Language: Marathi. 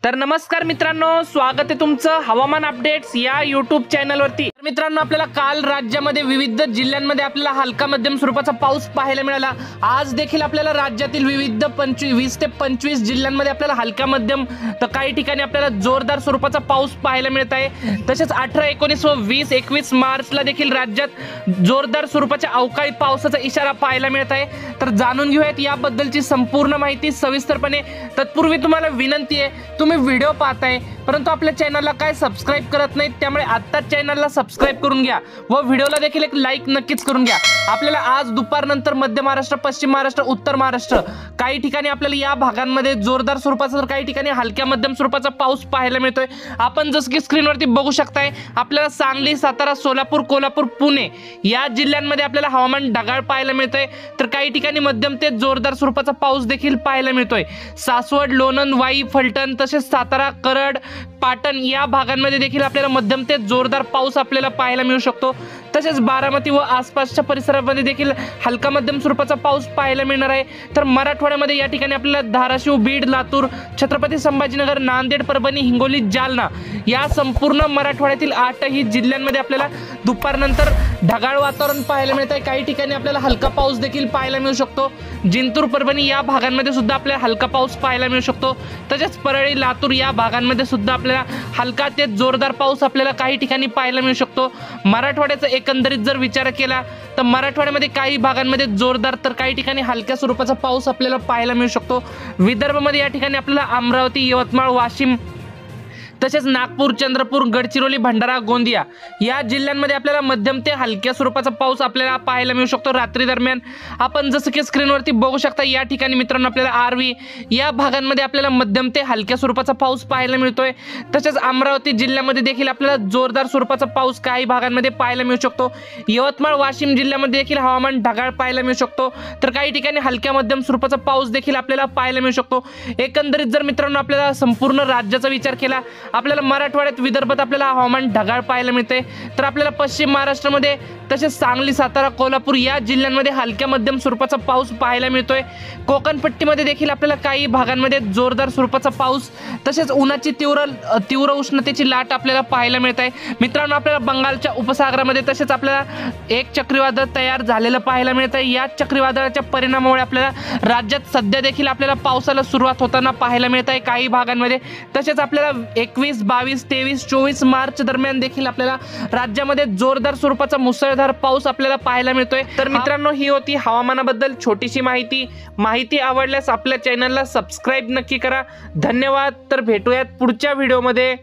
तर नमस्कार मित्रांनो, स्वागत आहे तुमचं हवामान अपडेट्स या यूट्यूब चॅनलवरती। मित्रांनो, आपल्याला काल राज्यामध्ये विविध जिल्ह्यांमध्ये आपल्याला हलका मध्यम स्वरूपाचा पाऊस पाहायला मिळाला। आज देखील आपल्याला राज्यातील विविध 20 ते 25 जिल्ह्यांमध्ये आपल्याला हलका मध्यम तर काही ठिकाणी आपल्याला जोरदार स्वरूपाचा पाऊस पाहायला मिळत आहे। तसेच 18, 19 व 20, 21 मार्चला देखील राज्यात जोरदार स्वरूपाच्या अवकाळी पावसाचा इशारा पाहायला मिळत आहे। तर जाणून घेऊयात याबद्दलची संपूर्ण माहिती सविस्तरपणे। तत्पूर्वी तुम्हाला विनंती आहे, तुम्ही व्हिडिओ पाहताय परंतु आपल्या चॅनलला काय सबस्क्राइब करत नाही, त्यामुळे आता चॅनलला सबस्क्राइब करून घ्या व व्हिडिओला देखील एक लाईक नक्कीच करून घ्या। आपल्याला आज दुपारनंतर मध्य महाराष्ट्र, पश्चिम महाराष्ट्र, उत्तर महाराष्ट्र काही ठिकाणी आपल्याला या भागांमध्ये जोरदार स्वरूपाचा तर काही ठिकाणी हलक्या मध्यम स्वरूपाचा पाऊस पाहायला मिळतोय। आपण जसं की स्क्रीनवरती बघू शकताय, आपल्याला सांगली, सातारा, सोलापूर, कोल्हापूर, पुणे या जिल्ह्यांमध्ये आपल्याला हवामान ढगाळ पाहायला मिळतंय। तर काही ठिकाणी मध्यम ते जोरदार स्वरूपाचा पाऊस देखील पाहायला मिळतोय। सासवड, लोणंद, वाई, फलटण तसेच सातारा, करड, पाटण या भागांमध्ये देखील आपल्याला मध्यम ते जोरदार पाऊस आपल्याला पाहायला मिळू शकतो। तसेच बारामती व आसपासच्या परिसरामध्ये देखील हलका मध्यम स्वरूपाचा पाऊस पाहायला मिळणार आहे। तर मराठवाड्यामध्ये या ठिकाणी आपल्याला धाराशिव, बीड, लातूर, छत्रपती संभाजीनगर, नांदेड, परभणी, हिंगोली, जालना या संपूर्ण मराठवाड्यातील 8ही जिल्ह्यांमध्ये आपल्याला दुपारनंतर ढगाळ वातावरण पाहायला मिळत आहे। काही ठिकाणी आपल्याला हलका पाऊस देखील पाहायला मिळू शकतो। जिंतूर, परभणी या भागांमध्ये सुद्धा आपल्याला हलका पाऊस पाहायला मिळू शकतो। तसेच परळी, लातूर या भागांमध्ये सुद्धा आपल्याला हलका ते जोरदार पाऊस आपल्याला काही ठिकाणी पाहायला मिळू शकतो। मराठवाड्याचा एकंदरीत जर विचार केला तर मराठवाड्यामध्ये काही भागांमध्ये जोरदार तर काही ठिकाणी हलक्या स्वरूपाचा पाऊस आपल्याला पाहायला मिळू शकतो। विदर्भामध्ये या ठिकाणी आपल्याला अमरावती, यवतमाळ, वाशिम तसेच नागपूर, चंद्रपूर, गडचिरोली, भंडारा, गोंदिया या जिल्ह्यांमध्ये आपल्याला मध्यम ते हलक्या स्वरूपाचा पाऊस आपल्याला पाहायला मिळू शकतो रात्री दरम्यान। आपण जसं की स्क्रीनवरती बघू शकता, या ठिकाणी मित्रांनो आपल्याला आर्वी या भागांमध्ये आपल्याला मध्यम ते हलक्या स्वरूपाचा पाऊस पाहायला मिळतोय। तसेच अमरावती जिल्ह्यामध्ये देखील आपल्याला जोरदार स्वरूपाचा पाऊस काही भागांमध्ये पाहायला मिळू शकतो। यवतमाळ, वाशिम जिल्ह्यामध्ये देखील हवामान ढगाळ पाहायला मिळू शकतो। तर काही ठिकाणी हलक्या मध्यम स्वरूपाचा पाऊस देखील आपल्याला पाहायला मिळू शकतो। एकंदरीत जर मित्रांनो आपल्याला संपूर्ण राज्याचा विचार केला, आपल्याला मराठवाड्यात, विदर्भात आपल्याला हवामान ढगाळ पाहायला मिळते। तर आपल्याला पश्चिम महाराष्ट्रामध्ये तसेच सांगली, सातारा, कोल्हापूर या जिल्ह्यांमध्ये हलक्या मध्यम स्वरूपाचा पाऊस पाहायला मिळतोय। कोकणपट्टीमध्ये देखील आपल्याला काही भागांमध्ये जोरदार स्वरूपाचा पाऊस तसेच उन्हाची तीव्र उष्णतेची लाट आपल्याला पाहायला मिळत आहे। मित्रांनो, आपल्याला बंगालच्या उपसागरामध्ये तसेच आपल्याला एक चक्रीवादळ तयार झालेलं पाहायला मिळत आहे। या चक्रीवादळाच्या परिणामामुळे आपल्याला राज्यात सध्या देखील आपल्याला पावसाला सुरुवात होताना पाहायला मिळत आहे काही भागांमध्ये। तसेच आपल्याला 21, 22, 23, 24 मार्च दरम्यान देखील आपल्याला राज्यामध्ये जोरदार स्वरूपाचा मुसळधार पाऊस आपल्याला पाहायला मिळतोय। तर मित्रांनो, ही होती हवामानाबद्दल छोटीशी माहिती आवडल्यास आपल्या चॅनलला सबस्क्राइब नक्की करा। धन्यवाद। तर भेटूयात पुढच्या व्हिडिओमध्ये।